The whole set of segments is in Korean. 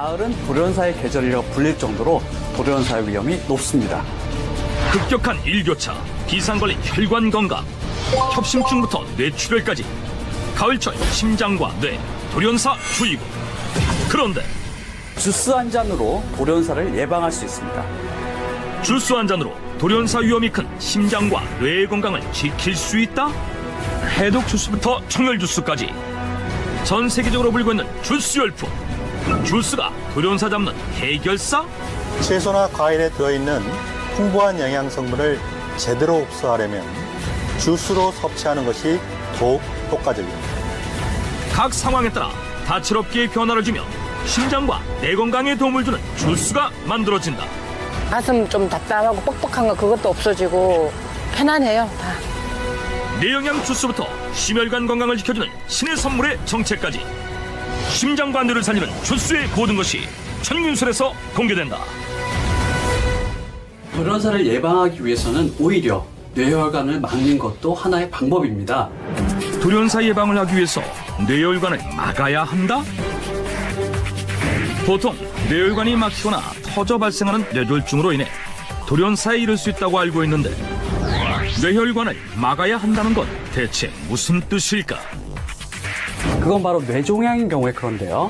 가을은 돌연사의 계절이라고 불릴 정도로 돌연사의 위험이 높습니다. 급격한 일교차, 비상걸린 혈관 건강, 협심증부터 뇌출혈까지 가을철 심장과 뇌, 돌연사 주의보. 그런데 주스 한 잔으로 돌연사를 예방할 수 있습니다. 주스 한 잔으로 돌연사 위험이 큰 심장과 뇌의 건강을 지킬 수 있다? 해독 주스부터 청열 주스까지 전 세계적으로 불고 있는 주스 열풍. 주스가 돌연사 잡는 해결사? 채소나 과일에 들어있는 풍부한 영양 성분을 제대로 흡수하려면 주스로 섭취하는 것이 더욱 효과적입니다. 각 상황에 따라 다채롭게 변화를 주며 심장과 뇌 건강에 도움을 주는 주스가 만들어진다. 가슴 좀 답답하고 뻑뻑한 거 그것도 없어지고 편안해요, 다. 뇌영양 주스부터 심혈관 건강을 지켜주는 신의 선물의 정체까지 심장과 뇌를 살리는 주스의 모든 것이 천균술에서 공개된다. 돌연사를 예방하기 위해서는 오히려 뇌혈관을 막는 것도 하나의 방법입니다. 돌연사 예방을 하기 위해서 뇌혈관을 막아야 한다? 보통 뇌혈관이 막히거나 터져 발생하는 뇌졸중으로 인해 돌연사에 이를 수 있다고 알고 있는데 뇌혈관을 막아야 한다는 건 대체 무슨 뜻일까? 그건 바로 뇌종양인 경우에 그런데요.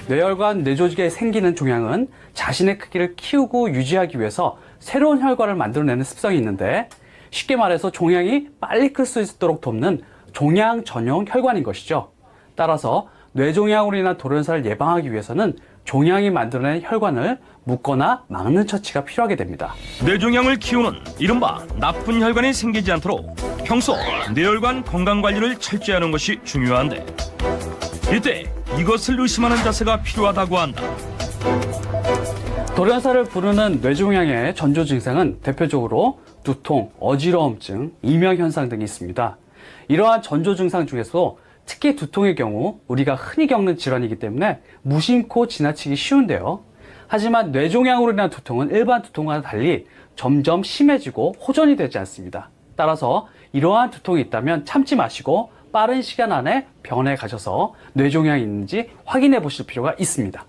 뇌혈관 뇌조직에 생기는 종양은 자신의 크기를 키우고 유지하기 위해서 새로운 혈관을 만들어내는 습성이 있는데 쉽게 말해서 종양이 빨리 클 수 있도록 돕는 종양 전용 혈관인 것이죠. 따라서 뇌종양으로 인한 돌연사를 예방하기 위해서는 종양이 만들어낸 혈관을 묶거나 막는 처치가 필요하게 됩니다. 뇌종양을 키우는 이른바 나쁜 혈관이 생기지 않도록 평소 뇌혈관 건강관리를 철저히 하는 것이 중요한데 이때 이것을 의심하는 자세가 필요하다고 한다. 돌연사를 부르는 뇌종양의 전조 증상은 대표적으로 두통, 어지러움증, 이명현상 등이 있습니다. 이러한 전조 증상 중에서 특히 두통의 경우 우리가 흔히 겪는 질환이기 때문에 무심코 지나치기 쉬운데요. 하지만 뇌종양으로 인한 두통은 일반 두통과는 달리 점점 심해지고 호전이 되지 않습니다. 따라서 이러한 두통이 있다면 참지 마시고 빠른 시간 안에 병원에 가셔서 뇌종양이 있는지 확인해 보실 필요가 있습니다.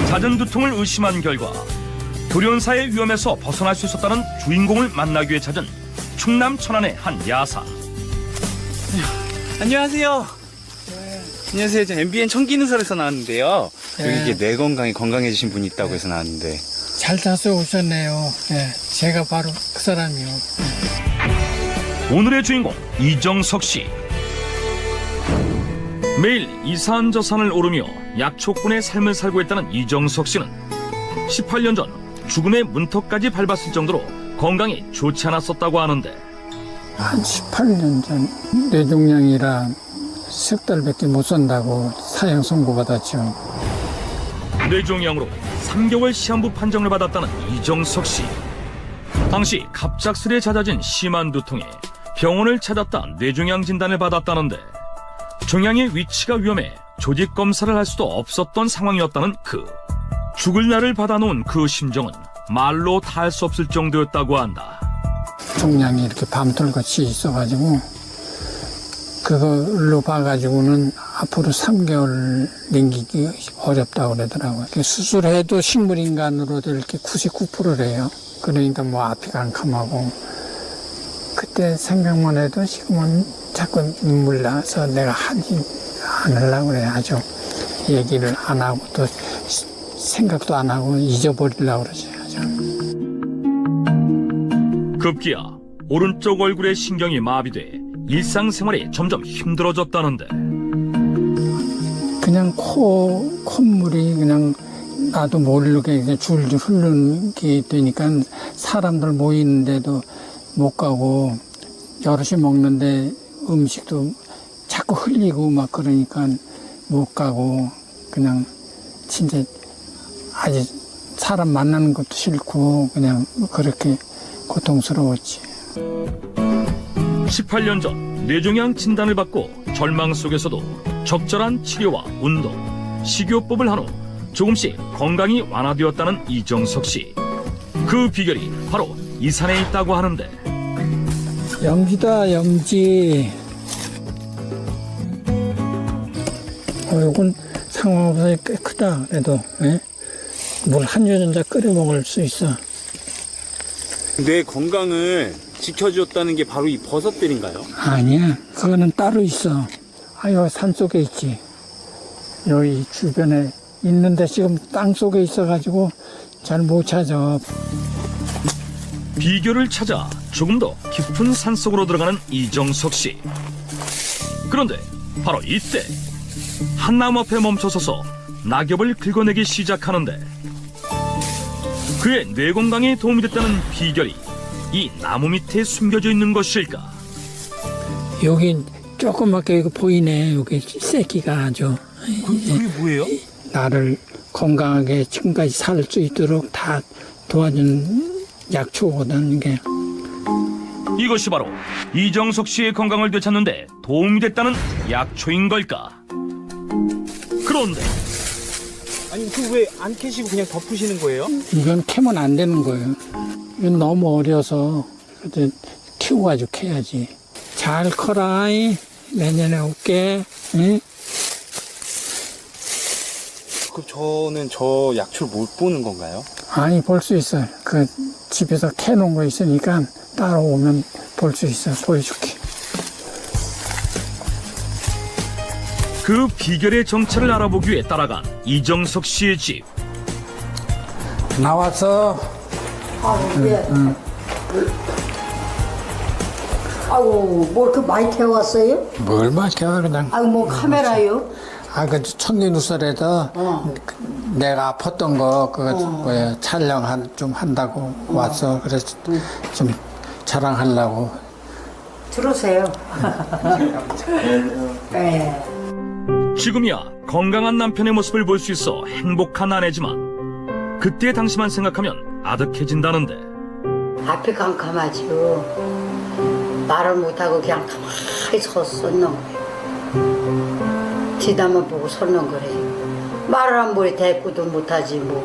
잦은 두통을 의심한 결과 돌연사의 위험에서 벗어날 수 있었다는 주인공을 만나기 위해 찾은 충남 천안의 한 야사. 안녕하세요. 안녕하세요. 저 MBN 청기누설에서 나왔는데요. 여기 이게 뇌 건강이 건강해지신 분이 있다고 해서 나왔는데. 잘 타서 오셨네요. 제가 바로 그 사람이요. 오늘의 주인공 이정석 씨. 매일 이산저산을 오르며 약초꾼의 삶을 살고 있다는 이정석 씨는 18년 전 죽음의 문턱까지 밟았을 정도로 건강이 좋지 않았었다고 하는데 한 18년 전 뇌종양이라 석 달밖에 못 산다고 사형 선고받았죠. 뇌종양으로 3개월 시한부 판정을 받았다는 이정석 씨. 당시 갑작스레 잦아진 심한 두통에 병원을 찾았다 뇌종양 진단을 받았다는데 종양의 위치가 위험해 조직 검사를 할 수도 없었던 상황이었다는 죽을 날을 받아놓은 그 심정은 말로 다 할 수 없을 정도였다고 한다. 종양이 이렇게 밤톨같이 있어가지고 그걸로 봐가지고는 앞으로 3개월 넘기기 어렵다고 그러더라고요. 수술해도 식물인간으로도 이렇게 99%를 해요. 그러니까 뭐 앞이 캄캄하고 그때 생각만 해도 지금은 자꾸 눈물 나서 내가 하지 않으려고 그래. 아주 얘기를 안 하고 또 생각도 안 하고 잊어버리려고 그러지. 급기야 오른쪽 얼굴의 신경이 마비돼 일상생활이 점점 힘들어졌다는데 그냥 콧물이 그냥 나도 모르게 그냥 줄줄 흐르는 게 되니까 사람들 모이는데도 못 가고 여럿이 먹는데 음식도 자꾸 흘리고 막 그러니까 못 가고 그냥 진짜 아주 사람 만나는 것도 싫고 그냥 그렇게 고통스러웠지. 18년 전 뇌종양 진단을 받고 절망 속에서도 적절한 치료와 운동, 식이요법을 한 후 조금씩 건강이 완화되었다는 이정석 씨. 그 비결이 바로 이 산에 있다고 하는데 염지다, 염지. 요건 상황보다 꽤 크다. 그래도 물 한 주전자 끓여 먹을 수 있어. 내 건강을 지켜줬다는 게 바로 이 버섯들인가요? 아니야, 그거는 따로 있어. 여기 산 속에 있지. 여기 주변에 있는데 지금 땅 속에 있어가지고 잘 못 찾아. 비결을 찾아 조금 더 깊은 산속으로 들어가는 이정석 씨. 그런데 바로 이때 한 나무 앞에 멈춰서서 낙엽을 긁어내기 시작하는데 그의 뇌 건강에 도움이 됐다는 비결이 이 나무 밑에 숨겨져 있는 것일까? 여기 조그맣게 이거 보이네. 여기 새끼가 아주. 그게 뭐예요? 나를 건강하게 지금까지 살 수 있도록 다 도와준 약초거든, 이게. 이것이 바로 이정석 씨의 건강을 되찾는데 도움이 됐다는 약초인 걸까? 그런데 아니 그 왜 안 캐시고 그냥 덮으시는 거예요? 이건 캐면 안 되는 거예요. 이건 너무 어려서 그때 키워가지고 캐야지. 잘 커라. 내년에 올게. 응? 그럼 저는 저 약초를 못 보는 건가요? 아니, 볼 수 있어요. 그 집에서 캐놓은 거 있으니까 따라오면 볼 수 있어요. 보여줄게. 그 비결의 정체를 알아보기 위해 따라간 이정석 씨의 집. 나왔어. 예. 아이고, 뭘 그 많이 태워왔어요? 뭘 맡겨, 그냥. 아이고, 뭐 카메라요? 그 청리누설에서 내가 아팠던 거, 그거 뭐야, 촬영 좀 한다고 왔어. 그래서 좀 자랑하려고. 들으세요. 네. 지금이야 건강한 남편의 모습을 볼 수 있어 행복한 아내지만 그때 당시만 생각하면 아득해진다는데 앞이 깜깜하지요. 말을 못하고 그냥 가만히 섰었는 거예요. 뒤다만 보고 섰는 거래요. 말을 한 번에 대꾸도 못하지 뭐.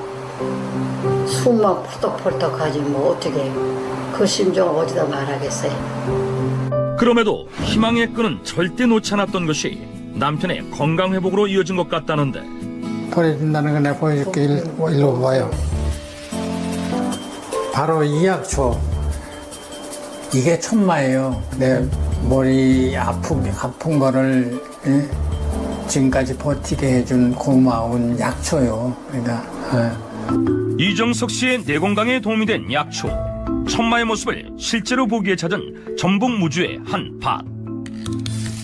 숨만 펄떡펄떡하지 뭐 어떻게 해요. 그 심정을 어디다 말하겠어요. 그럼에도 희망의 끈은 절대 놓지 않았던 것이 남편의 건강 회복으로 이어진 것 같다는데 보여준다는 거 내가 보여줄게. 일로 봐요. 바로 이 약초. 이게 천마예요. 내 머리 아픈 거를 지금까지 버티게 해준 고마운 약초요. 그러니까. 이정석 씨의 뇌 건강에 도움이 된 약초 천마의 모습을 실제로 보기에 찾은 전북 무주의 한 밭.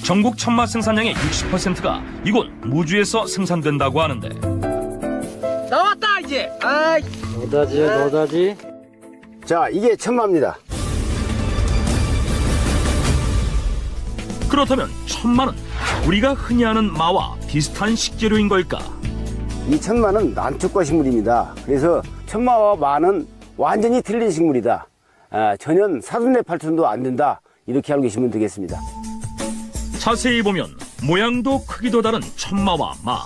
전국 천마 생산량의 60%가 이곳 무주에서 생산된다고 하는데 나왔다 이제. 아이. 노다지. 자, 이게 천마입니다. 그렇다면 천마는 우리가 흔히 아는 마와 비슷한 식재료인 걸까? 이 천마는 난초과 식물입니다. 그래서 천마와 마는 완전히 틀린 식물이다. 전혀 사돈네 팔촌도 안 된다. 이렇게 알고 계시면 되겠습니다. 자세히 보면 모양도 크기도 다른 천마와 마.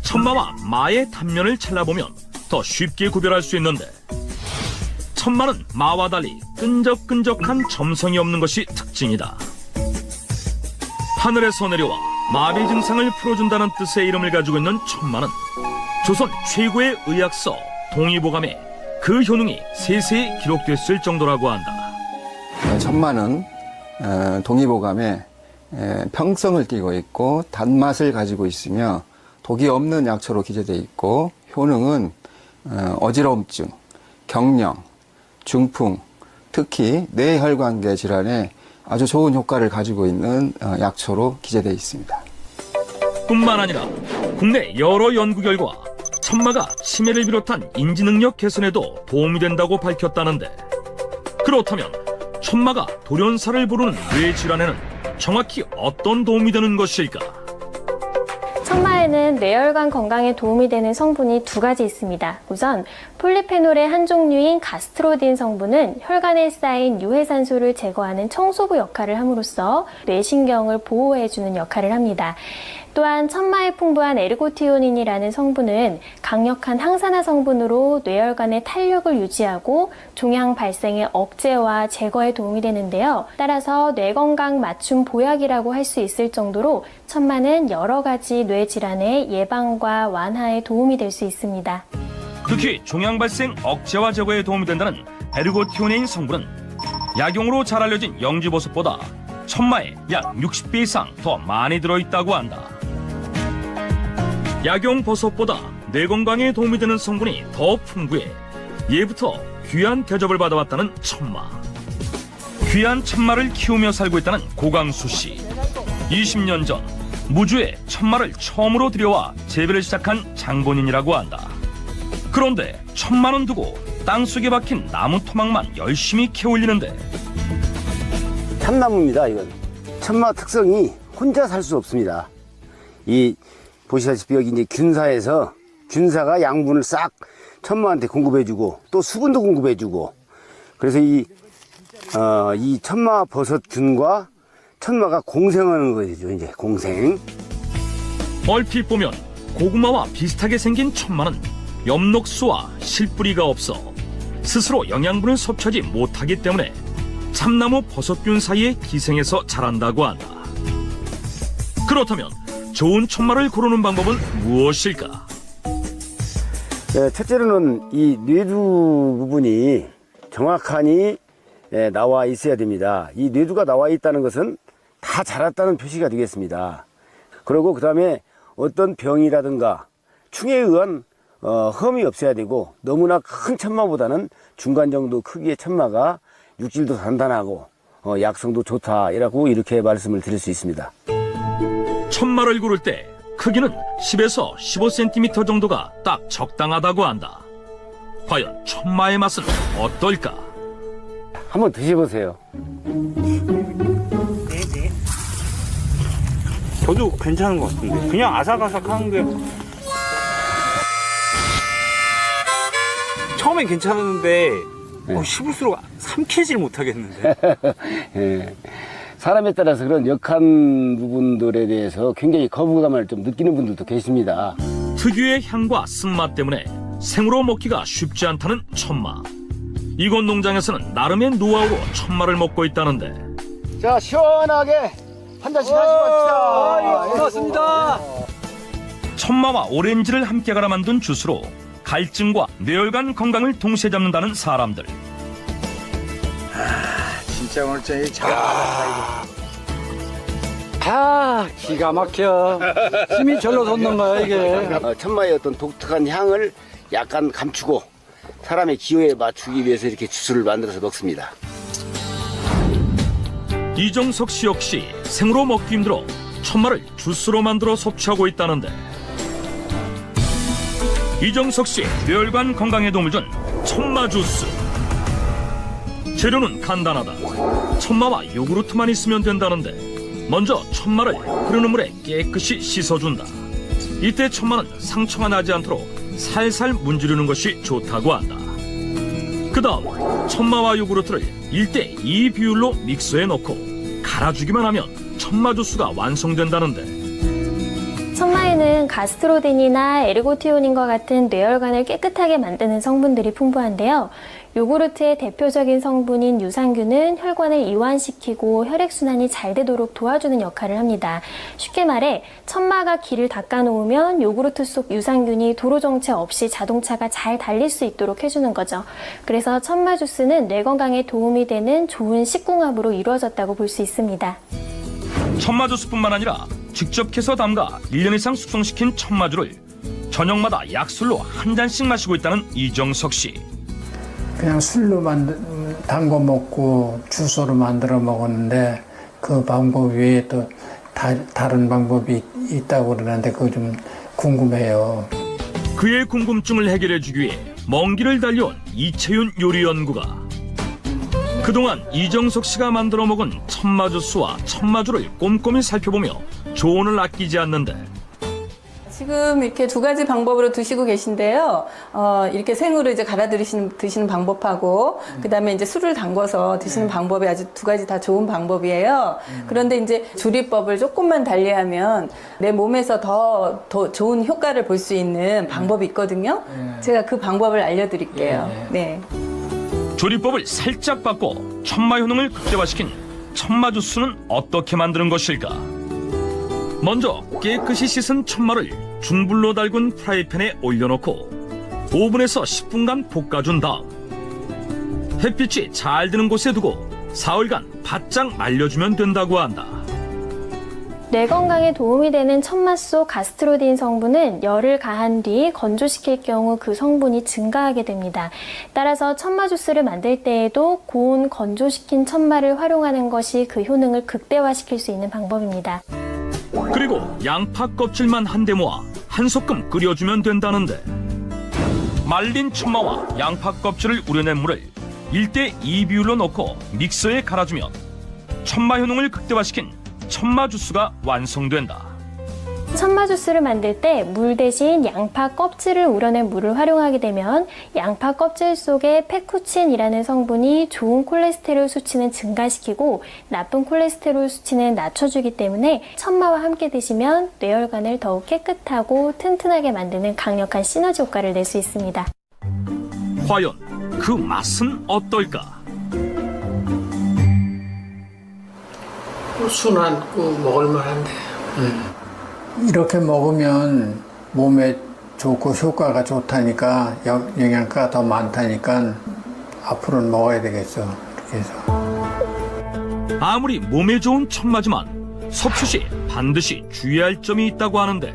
천마와 마의 단면을 잘라보면 더 쉽게 구별할 수 있는데 천마는 마와 달리 끈적끈적한 점성이 없는 것이 특징이다. 하늘에서 내려와 마비 증상을 풀어준다는 뜻의 이름을 가지고 있는 천마는 조선 최고의 의학서 동의보감에 그 효능이 세세히 기록됐을 정도라고 한다. 천마는 동의보감에 평성을 띠고 있고 단맛을 가지고 있으며 독이 없는 약초로 기재되어 있고 효능은 어지러움증, 경련, 중풍, 특히 뇌혈관계 질환에 아주 좋은 효과를 가지고 있는 약초로 기재되어 있습니다. 뿐만 아니라 국내 여러 연구 결과 천마가 치매를 비롯한 인지능력 개선에도 도움이 된다고 밝혔다는데 그렇다면 천마가 돌연사를 부르는 뇌 질환에는 정확히 어떤 도움이 되는 것일까? 천마에는 뇌혈관 건강에 도움이 되는 성분이 두 가지 있습니다. 우선 폴리페놀의 한 종류인 가스트로딘 성분은 혈관에 쌓인 유해산소를 제거하는 청소부 역할을 함으로써 뇌신경을 보호해주는 역할을 합니다. 또한 천마에 풍부한 에르고티오닌이라는 성분은 강력한 항산화 성분으로 뇌혈관의 탄력을 유지하고 종양 발생의 억제와 제거에 도움이 되는데요. 따라서 뇌건강 맞춤 보약이라고 할 수 있을 정도로 천마는 여러 가지 뇌 질환의 예방과 완화에 도움이 될 수 있습니다. 특히 종양 발생 억제와 제거에 도움이 된다는 에르고티오닌 성분은 약용으로 잘 알려진 영지버섯보다 천마에 약 60배 이상 더 많이 들어있다고 한다. 약용 버섯보다 뇌 건강에 도움이 되는 성분이 더 풍부해 예부터 귀한 대접을 받아왔다는 천마. 귀한 천마를 키우며 살고 있다는 고강수 씨. 20년 전 무주에 천마를 처음으로 들여와 재배를 시작한 장본인이라고 한다. 그런데 천마는 두고 땅속에 박힌 나무 토막만 열심히 캐올리는데 참나무입니다. 이건 천마 특성이 혼자 살 수 없습니다. 이 보시다시피 여기 이제 균사가 양분을 싹 천마한테 공급해주고 또 수분도 공급해주고 그래서 이 천마 버섯균과 천마가 공생하는 거죠. 이제 공생. 얼핏 보면 고구마와 비슷하게 생긴 천마는 엽록수와 실뿌리가 없어 스스로 영양분을 섭취하지 못하기 때문에 참나무 버섯균 사이에 기생해서 자란다고 한다. 그렇다면 좋은 천마를 고르는 방법은 무엇일까? 네, 첫째로는 이 뇌두 부분이 정확하니 나와 있어야 됩니다. 이 뇌두가 나와 있다는 것은 다 자랐다는 표시가 되겠습니다. 그리고 그 다음에 어떤 병이라든가 충에 의한 험이 없어야 되고 너무나 큰 천마보다는 중간 정도 크기의 천마가 육질도 단단하고 약성도 좋다라고 이렇게 말씀을 드릴 수 있습니다. 천마를 고를 때 크기는 10에서 15cm 정도가 딱 적당하다고 한다. 과연 천마의 맛은 어떨까? 한번 드셔보세요. 저도 괜찮은 것 같은데 그냥 아삭아삭한 게 처음엔 괜찮았는데 씹을수록 삼키질 못하겠는데. 예. 사람에 따라서 그런 역한 부분들에 대해서 굉장히 거부감을 좀 느끼는 분들도 계십니다. 특유의 향과 쓴맛 때문에 생으로 먹기가 쉽지 않다는 천마. 이곳 농장에서는 나름의 노하우로 천마를 먹고 있다는데. 자, 시원하게 한 잔씩 하시고 갑시다. 고맙습니다. 천마와 오렌지를 함께 갈아 만든 주스로 갈증과 뇌혈관 건강을 동시에 잡는다는 사람들. 진짜 오늘 저녁에 잘 먹었다 아, 기가 막혀. 힘이 절로 솟는 거야, 이게. 천마의 어떤 독특한 향을 약간 감추고 사람의 기호에 맞추기 위해서 이렇게 주스를 만들어서 먹습니다. 이정석 씨 역시 생으로 먹기 힘들어 천마를 주스로 만들어 섭취하고 있다는데. 이정석 씨의 뇌혈관 건강에 도움을 준 천마 주스. 재료는 간단하다. 천마와 요구르트만 있으면 된다는데 먼저 천마를 흐르는 물에 깨끗이 씻어준다. 이때 천마는 상처가 나지 않도록 살살 문지르는 것이 좋다고 한다. 그 다음 천마와 요구르트를 1대2 비율로 믹서에 넣고 갈아주기만 하면 천마 주스가 완성된다는데. 천마에는 가스트로딘이나 에르고티오닌과 같은 뇌혈관을 깨끗하게 만드는 성분들이 풍부한데요. 요구르트의 대표적인 성분인 유산균은 혈관을 이완시키고 혈액순환이 잘 되도록 도와주는 역할을 합니다. 쉽게 말해 천마가 기를 닦아놓으면 요구르트 속 유산균이 도로 정체 없이 자동차가 잘 달릴 수 있도록 해주는 거죠. 그래서 천마 주스는 뇌 건강에 도움이 되는 좋은 식궁합으로 이루어졌다고 볼 수 있습니다. 천마 주스뿐만 아니라 직접 캐서 담가 1년 이상 숙성시킨 천마주를 저녁마다 약술로 한 잔씩 마시고 있다는 이정석 씨. 그냥 술로 담궈 먹고 주소로 만들어 먹었는데 그 방법 외에 또 다른 방법이 있다고 그러는데 그거 좀 궁금해요. 그의 궁금증을 해결해주기 위해 먼 길을 달려온 이채윤 요리연구가 그동안 이정석 씨가 만들어 먹은 천마 주스와 천마주를 꼼꼼히 살펴보며 조언을 아끼지 않는데. 지금 이렇게 두 가지 방법으로 드시고 계신데요. 이렇게 생으로 이제 갈아 드시는 방법하고, 그 다음에 이제 술을 담궈서 드시는 방법이 아주 두 가지 다 좋은 방법이에요. 그런데 이제 조리법을 조금만 달리하면 내 몸에서 더 좋은 효과를 볼 수 있는 방법이 있거든요. 제가 그 방법을 알려드릴게요. 네. 조리법을 살짝 바꿔 천마 효능을 극대화시킨 천마 주스는 어떻게 만드는 것일까? 먼저 깨끗이 씻은 천마를 중불로 달군 프라이팬에 올려놓고 오븐에서 10분간 볶아준 다음 햇빛이 잘 드는 곳에 두고 사흘간 바짝 말려주면 된다고 한다. 뇌 건강에 도움이 되는 천마 속 가스트로딘 성분은 열을 가한 뒤 건조시킬 경우 그 성분이 증가하게 됩니다. 따라서 천마 주스를 만들 때에도 고온 건조시킨 천마를 활용하는 것이 그 효능을 극대화시킬 수 있는 방법입니다. 그리고 양파 껍질만 한데 모아 한 소끔 끓여주면 된다는데 말린 천마와 양파 껍질을 우려낸 물을 1:2 비율로 넣고 믹서에 갈아주면 천마 효능을 극대화시킨 천마 주스가 완성된다. 천마 주스를 만들 때 물 대신 양파 껍질을 우려낸 물을 활용하게 되면 양파 껍질 속에 페쿠친이라는 성분이 좋은 콜레스테롤 수치는 증가시키고 나쁜 콜레스테롤 수치는 낮춰주기 때문에 천마와 함께 드시면 뇌혈관을 더욱 깨끗하고 튼튼하게 만드는 강력한 시너지 효과를 낼 수 있습니다. 과연 그 맛은 어떨까? 순한고 먹을만한데. 이렇게 먹으면 몸에 좋고 효과가 좋다니까, 영양가가 더 많다니까 앞으로는 먹어야 되겠어. 이렇게 해서. 아무리 몸에 좋은 천마지만 섭취 시 반드시 주의할 점이 있다고 하는데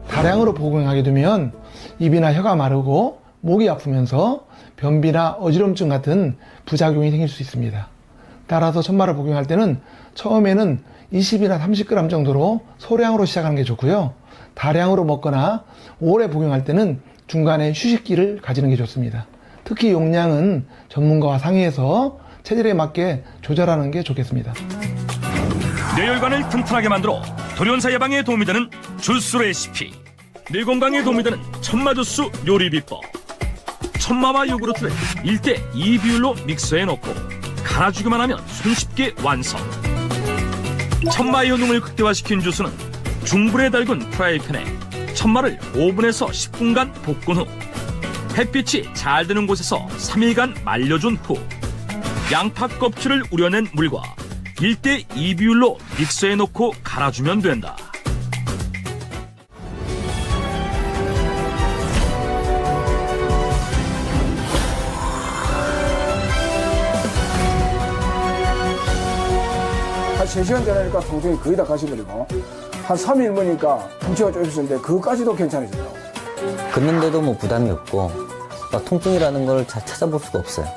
다량으로 복용하게 되면 입이나 혀가 마르고 목이 아프면서 변비나 어지럼증 같은 부작용이 생길 수 있습니다. 따라서 천마를 복용할 때는 처음에는 20이나 30g 정도로 소량으로 시작하는 게 좋고요. 다량으로 먹거나 오래 복용할 때는 중간에 휴식기를 가지는 게 좋습니다. 특히 용량은 전문가와 상의해서 체질에 맞게 조절하는 게 좋겠습니다. 뇌혈관을 튼튼하게 만들어 돌연사 예방에 도움이 되는 주스 레시피, 뇌 건강에 도움이 되는 천마 주스 요리 비법. 천마와 요구르트를 1:2 비율로 믹서에 넣고 갈아주기만 하면 손쉽게 완성. 천마의 효능을 극대화시킨 주스는 중불에 달군 프라이팬에 천마를 오븐에서 10분간 볶은 후 햇빛이 잘 드는 곳에서 3일간 말려준 후 양파 껍질을 우려낸 물과 1:2 비율로 믹서에 넣고 갈아주면 된다. 한 3시간 지나니까 통증이 거의 다 가시버리고 한 3일 먹으니까 통증가 쪼셨는데 그것까지도 괜찮아지더라고요. 걷는데도 뭐 부담이 없고 통증이라는 걸 잘 찾아볼 수가 없어요.